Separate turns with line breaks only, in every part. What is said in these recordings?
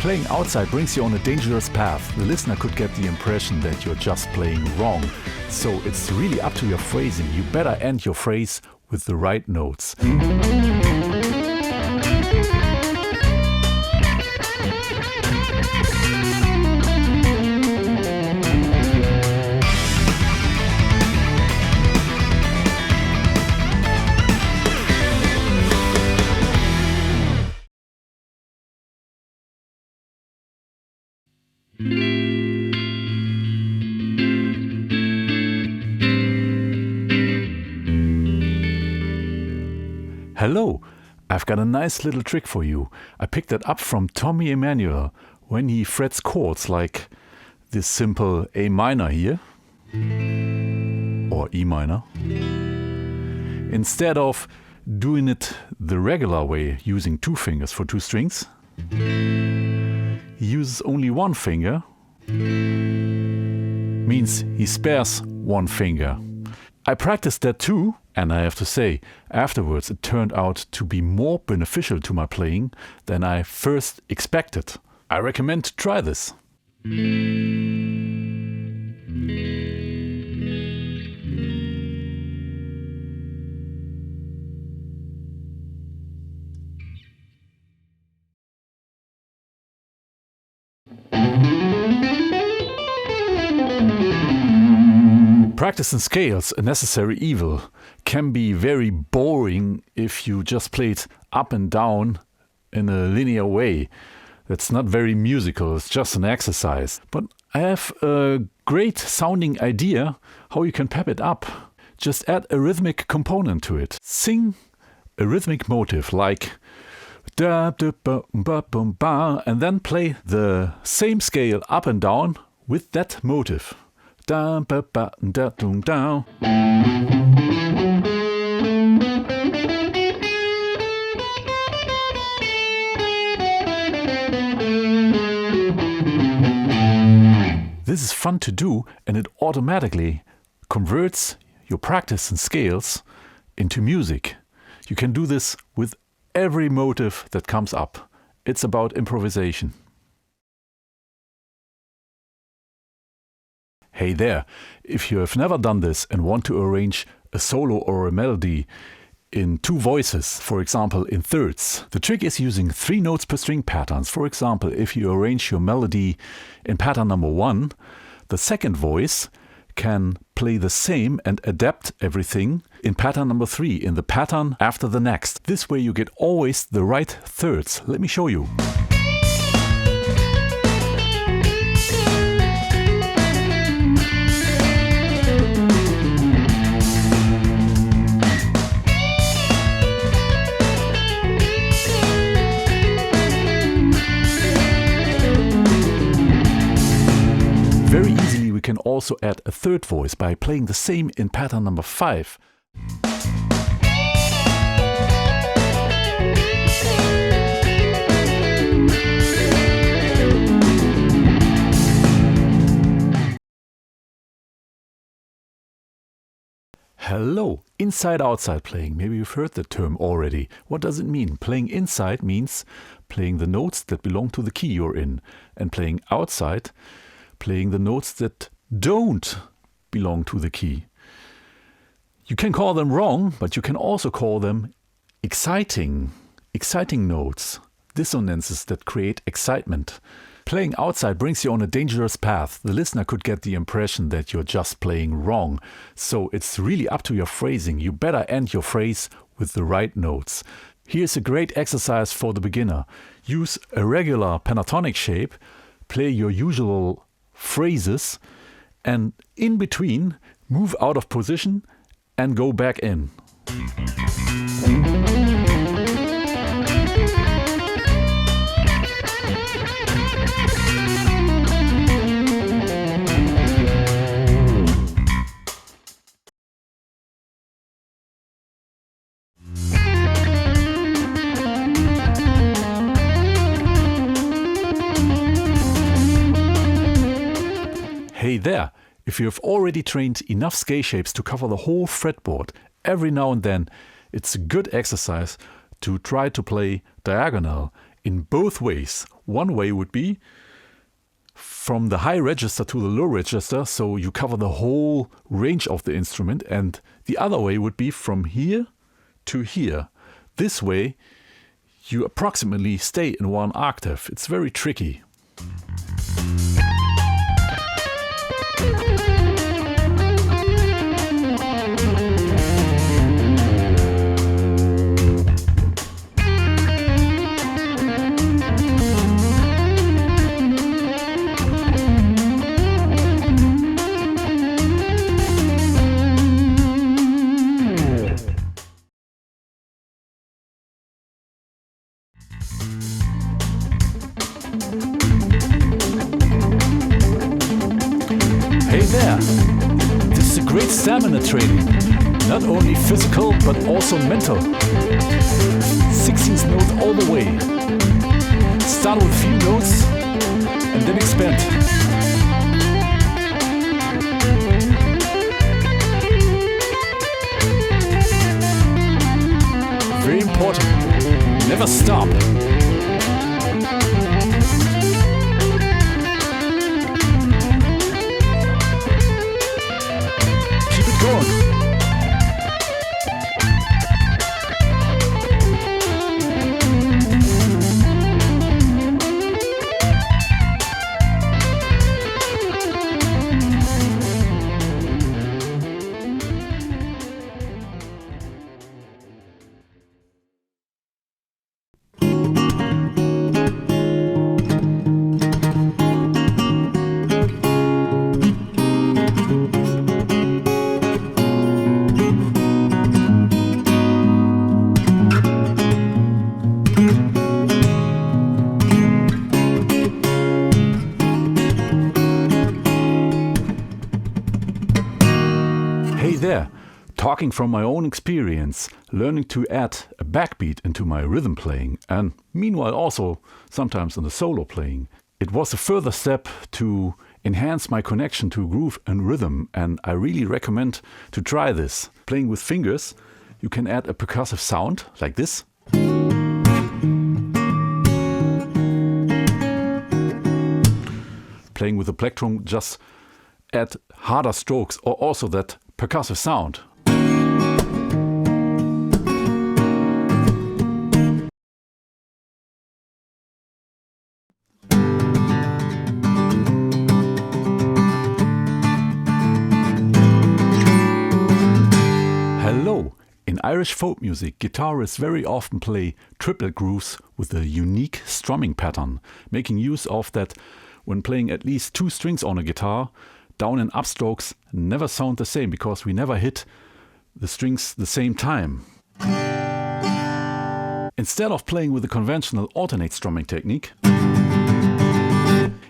Playing outside brings you on a dangerous path. The listener could get the impression that you're just playing wrong. So it's really up to your phrasing. You better end your phrase with the right notes. Hello, I've got a nice little trick for you. I picked that up from Tommy Emmanuel when he frets chords like this simple A minor here, or E minor. Instead of doing it the regular way, using 2 fingers for 2 strings, he uses only 1 finger, means he spares 1 finger. I practiced that too, and I have to say, afterwards it turned out to be more beneficial to my playing than I first expected. I recommend to try this. Practice in scales, a necessary evil, can be very boring if you just play it up and down in a linear way. That's not very musical, it's just an exercise. But I have a great sounding idea how you can pep it up. Just add a rhythmic component to it. Sing a rhythmic motive like da da ba ba bum ba, and then play the same scale up and down with that motive. Da ba ba da dum da. This is fun to do, and it automatically converts your practice in scales into music. You can do this with every motive that comes up. It's about improvisation. Hey there, if you have never done this and want to arrange a solo or a melody in 2 voices, for example in thirds, the trick is using 3 notes per string patterns. For example, if you arrange your melody in pattern number 1, the second voice can play the same and adapt everything in pattern number 3, in the pattern after the next. This way you get always the right thirds. Let me show you. Very easily we can also add a third voice by playing the same in pattern number 5. Hello, inside-outside playing. Maybe you've heard the term already. What does it mean? Playing inside means playing the notes that belong to the key you're in, and playing outside, playing the notes that don't belong to the key. You can call them wrong, but you can also call them exciting notes, dissonances that create excitement. Playing outside brings you on a dangerous path. The listener could get the impression that you're just playing wrong. So it's really up to your phrasing. You better end your phrase with the right notes. Here's a great exercise for the beginner. Use a regular pentatonic shape, play your usual phrases, and in between move out of position and go back in. Hey there! If you have already trained enough scale shapes to cover the whole fretboard, every now and then it's a good exercise to try to play diagonal in both ways. One way would be from the high register to the low register, so you cover the whole range of the instrument, and the other way would be from here to here. This way you approximately stay in one octave. It's very tricky. There. This is a great stamina training, not only physical but also mental. 16th note all the way. Start with few notes and then expand. Very important, never stop. There, talking from my own experience, learning to add a backbeat into my rhythm playing, and meanwhile also sometimes in the solo playing. It was a further step to enhance my connection to groove and rhythm, and I really recommend to try this. Playing with fingers, you can add a percussive sound like this. Playing with the plectrum, just add harder strokes or also that percussive sound. Hello! In Irish folk music, guitarists very often play triplet grooves with a unique strumming pattern, making use of that when playing at least 2 strings on a guitar. Down and up strokes never sound the same because we never hit the strings the same time. Instead of playing with the conventional alternate strumming technique,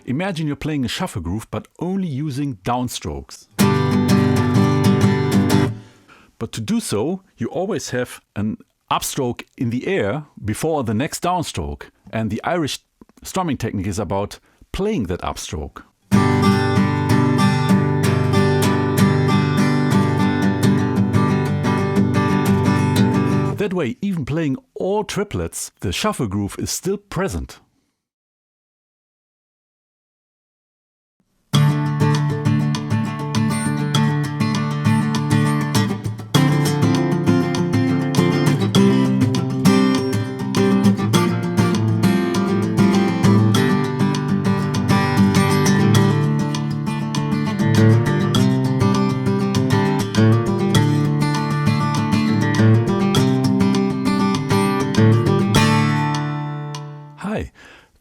imagine you're playing a shuffle groove but only using downstrokes. But to do so, you always have an upstroke in the air before the next downstroke. And the Irish strumming technique is about playing that upstroke. That way, even playing all triplets, the shuffle groove is still present.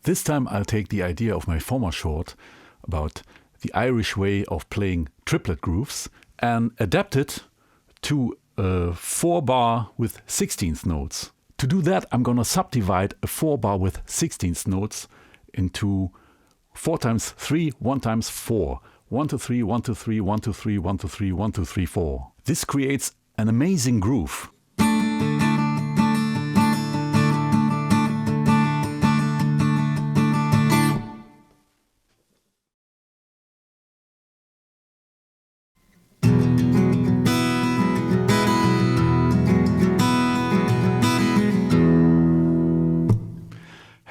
This time I'll take the idea of my former short about the Irish way of playing triplet grooves and adapt it to a 4-bar with 16th notes. To do that, I'm gonna subdivide a 4-bar with 16th notes into 4 times 3, 1 times 4. 1 to 3, 1 to 3, 1 to 3, 1 to 3, 1 to 3, 4. This creates an amazing groove.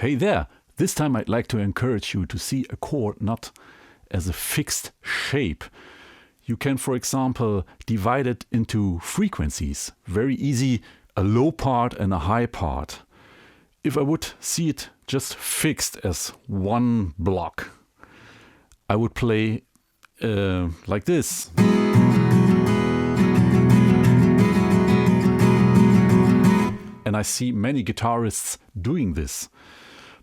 Hey there! This time I'd like to encourage you to see a chord not as a fixed shape. You can, for example, divide it into frequencies. Very easy, a low part and a high part. If I would see it just fixed as one block, I would play like this. And I see many guitarists doing this.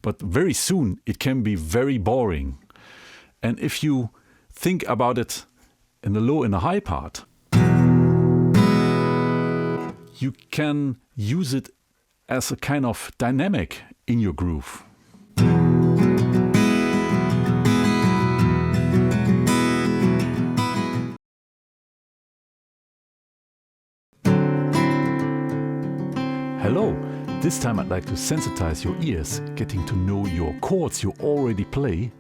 But very soon it can be very boring. And if you think about it in the low and the high part, you can use it as a kind of dynamic in your groove. Hello! This time I'd like to sensitize your ears, getting to know your chords you already play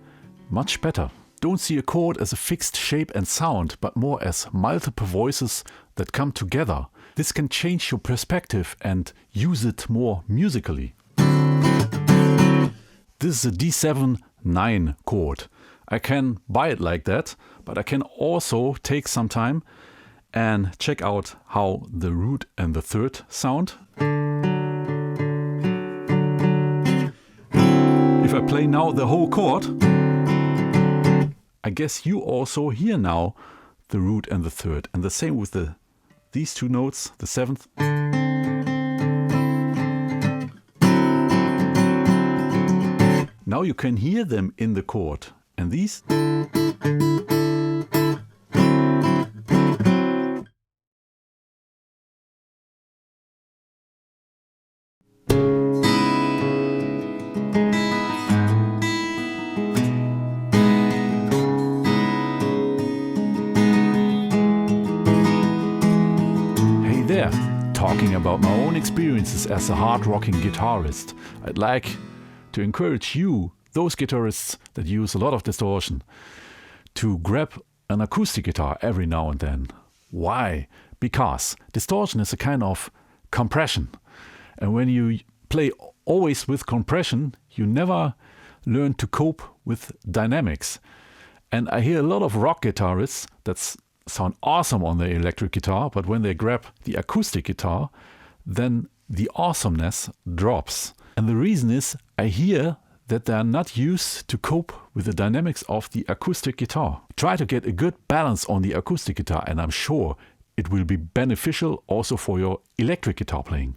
much better. Don't see a chord as a fixed shape and sound, but more as multiple voices that come together. This can change your perspective and use it more musically. This is a D7-9 chord. I can buy it like that, but I can also take some time and check out how the root and the third sound. If I play now the whole chord, I guess you also hear now the root and the third. And the same with these two notes, the seventh. Now you can hear them in the chord. And these. Talking about my own experiences as a hard-rocking guitarist, I'd like to encourage you, those guitarists that use a lot of distortion, to grab an acoustic guitar every now and then. Why? Because distortion is a kind of compression. And when you play always with compression, you never learn to cope with dynamics. And I hear a lot of rock guitarists that sound awesome on the electric guitar, but when they grab the acoustic guitar, then the awesomeness drops. And the reason is, I hear that they are not used to cope with the dynamics of the acoustic guitar. Try to get a good balance on the acoustic guitar, and I'm sure it will be beneficial also for your electric guitar playing.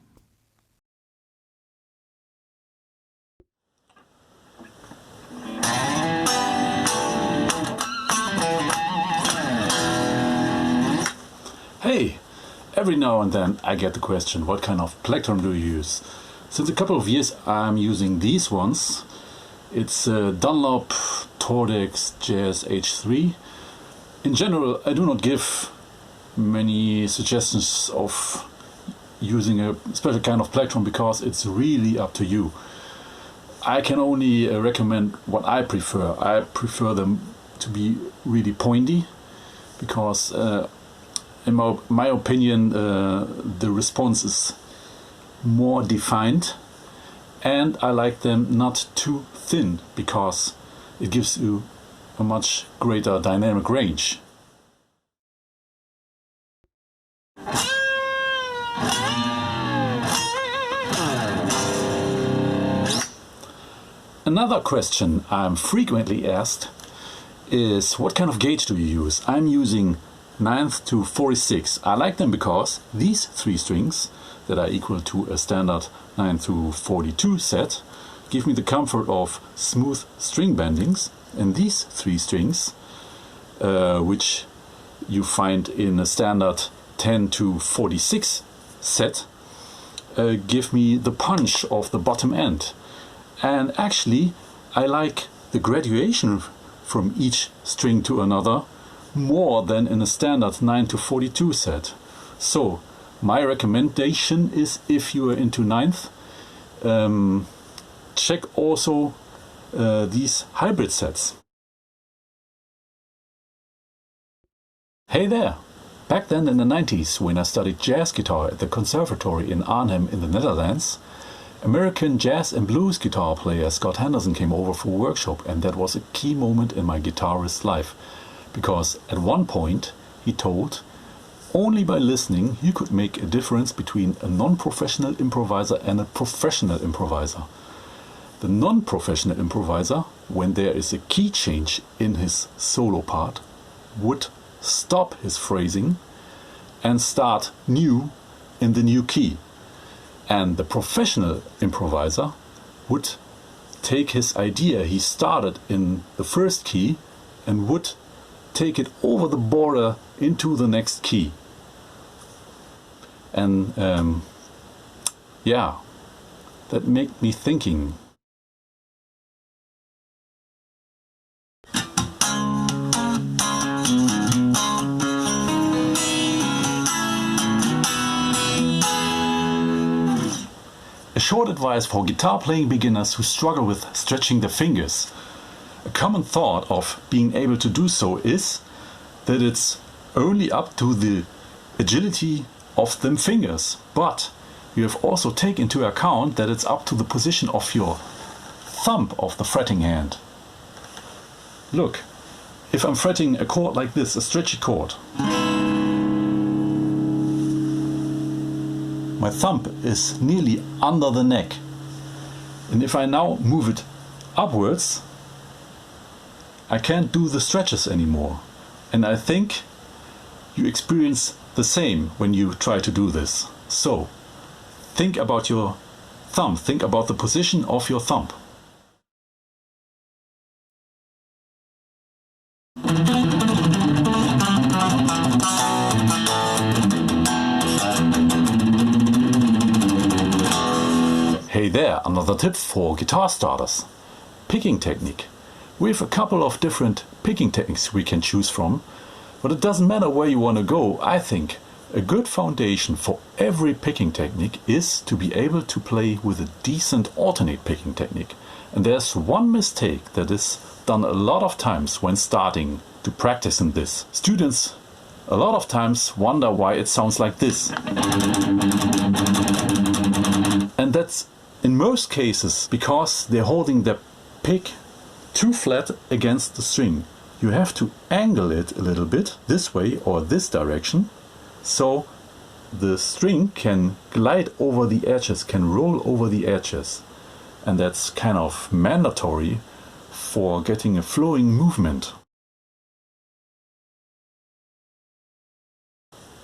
Hey, every now and then I get the question, what kind of plectrum do you use? Since a couple of years I'm using these ones. It's Dunlop Tordex JS H3. In general, I do not give many suggestions of using a special kind of plectrum because it's really up to you. I can only recommend what I prefer. I prefer them to be really pointy because in my opinion, the response is more defined, and I like them not too thin because it gives you a much greater dynamic range. Another question I'm frequently asked is, what kind of gauge do you use? I'm using 9th to 46. I like them because these three strings that are equal to a standard 9 to 42 set give me the comfort of smooth string bendings, and these three strings, which you find in a standard 10 to 46 set, give me the punch of the bottom end. And actually I like the graduation from each string to another more than in a standard 9 to 42 set. So my recommendation is, if you are into 9th, check also these hybrid sets. Hey there! Back then in the 90s, when I studied jazz guitar at the conservatory in Arnhem in the Netherlands, American jazz and blues guitar player Scott Henderson came over for a workshop, and that was a key moment in my guitarist life, because at one point he told only by listening you could make a difference between a non-professional improviser and a professional improviser. The non-professional improviser, when there is a key change in his solo part, would stop his phrasing and start new in the new key. And the professional improviser would take his idea he started in the first key and would take it over the border into the next key. And yeah, that made me thinking. A short advice for guitar playing beginners who struggle with stretching their fingers. A common thought of being able to do so is that it's only up to the agility of them fingers, but you have also taken into account that it's up to the position of your thumb of the fretting hand. Look, if I'm fretting a chord like this, a stretchy chord, my thumb is nearly under the neck, and if I now move it upwards, I can't do the stretches anymore. And I think you experience the same when you try to do this. So think about your thumb, think about the position of your thumb. Hey there, another tip for guitar starters. Picking technique. We have a couple of different picking techniques we can choose from, but it doesn't matter where you want to go. I think a good foundation for every picking technique is to be able to play with a decent alternate picking technique. And there's one mistake that is done a lot of times when starting to practice in this. Students a lot of times wonder why it sounds like this. And that's in most cases because they're holding their pick too flat against the string. You have to angle it a little bit this way or this direction, so the string can glide over the edges, can roll over the edges, and that's kind of mandatory for getting a flowing movement.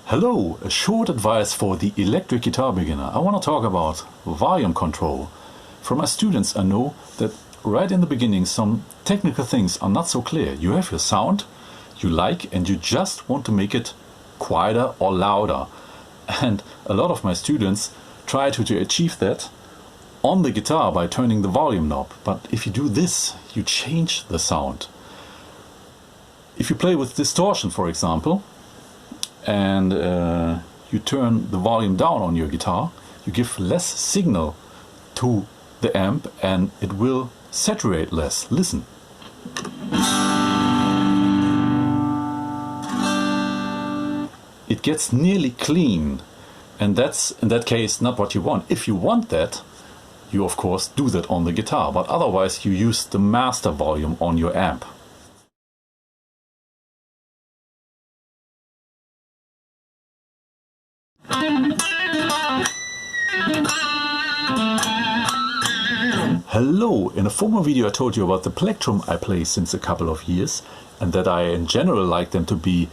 Hello, a short advice for the electric guitar beginner. I want to talk about volume control. From my students I know that right in the beginning some technical things are not so clear. You have your sound you like and you just want to make it quieter or louder. And a lot of my students try to achieve that on the guitar by turning the volume knob. But if you do this, you change the sound. If you play with distortion, for example, and you turn the volume down on your guitar, you give less signal to the amp and it will saturate less. Listen. It gets nearly clean, and that's in that case not what you want. If you want that, you of course do that on the guitar, but otherwise you use the master volume on your amp. Hello! In a former video I told you about the plectrum I play since a couple of years, and that I in general like them to be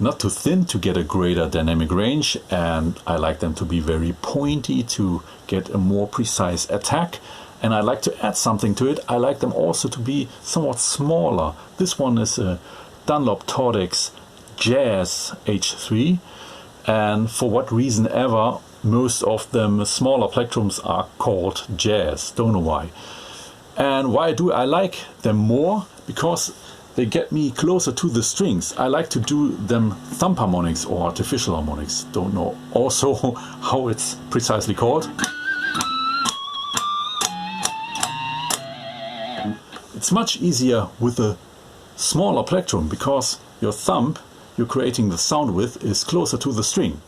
not too thin to get a greater dynamic range, and I like them to be very pointy to get a more precise attack, and I like to add something to it. I like them also to be somewhat smaller. This one is a Dunlop Tordex Jazz H3, and for what reason ever most of them smaller plectrums are called Jazz, don't know why. And why do I like them more? Because they get me closer to the strings. I like to do them thumb harmonics or artificial harmonics, don't know also how it's precisely called. It's much easier with a smaller plectrum because your thumb you're creating the sound with is closer to the string.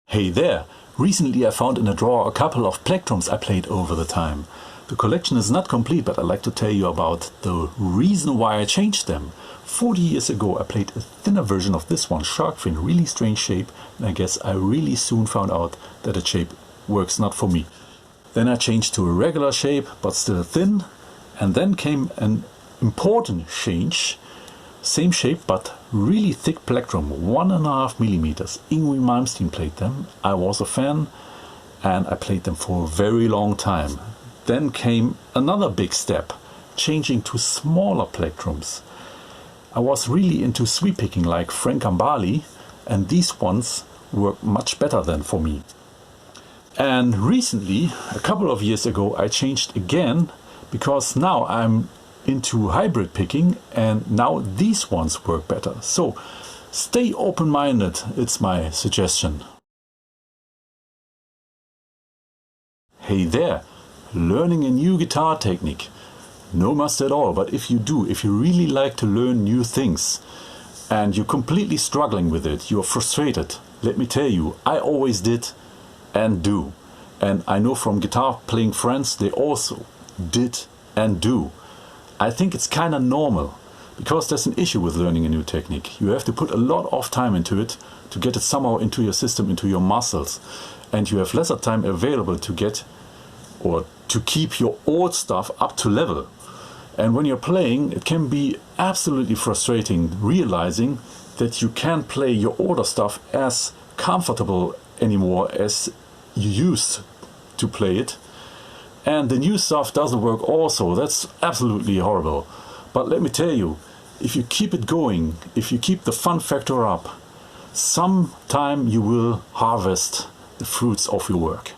Hey there! Recently I found in a drawer a couple of plectrums I played over the time. The collection is not complete, but I'd like to tell you about the reason why I changed them. 40 years ago I played a thinner version of this one, shark fin, really strange shape, and I guess I really soon found out that the shape works not for me. Then I changed to a regular shape, but still thin, and then came an important change. Same shape but really thick plectrum, 1.5 millimeters. Ingrid Malmsteen played them. I was a fan and I played them for a very long time. Then came another big step, changing to smaller plectrums. I was really into sweep picking like Frank Gambale, and these ones work much better than for me. And recently, a couple of years ago, I changed again because now I'm into hybrid picking and now these ones work better. So stay open-minded, it's my suggestion. Hey there, learning a new guitar technique. No must at all, but if you do, if you really like to learn new things and you're completely struggling with it, you're frustrated, let me tell you, I always did and do. And I know from guitar playing friends, they also did and do. I think it's kind of normal, because there's an issue with learning a new technique. You have to put a lot of time into it to get it somehow into your system, into your muscles. And you have lesser time available to get or to keep your old stuff up to level. And when you're playing, it can be absolutely frustrating realizing that you can't play your older stuff as comfortable anymore as you used to play it. And the new stuff doesn't work also. That's absolutely horrible. But let me tell you, if you keep it going, if you keep the fun factor up, sometime you will harvest the fruits of your work.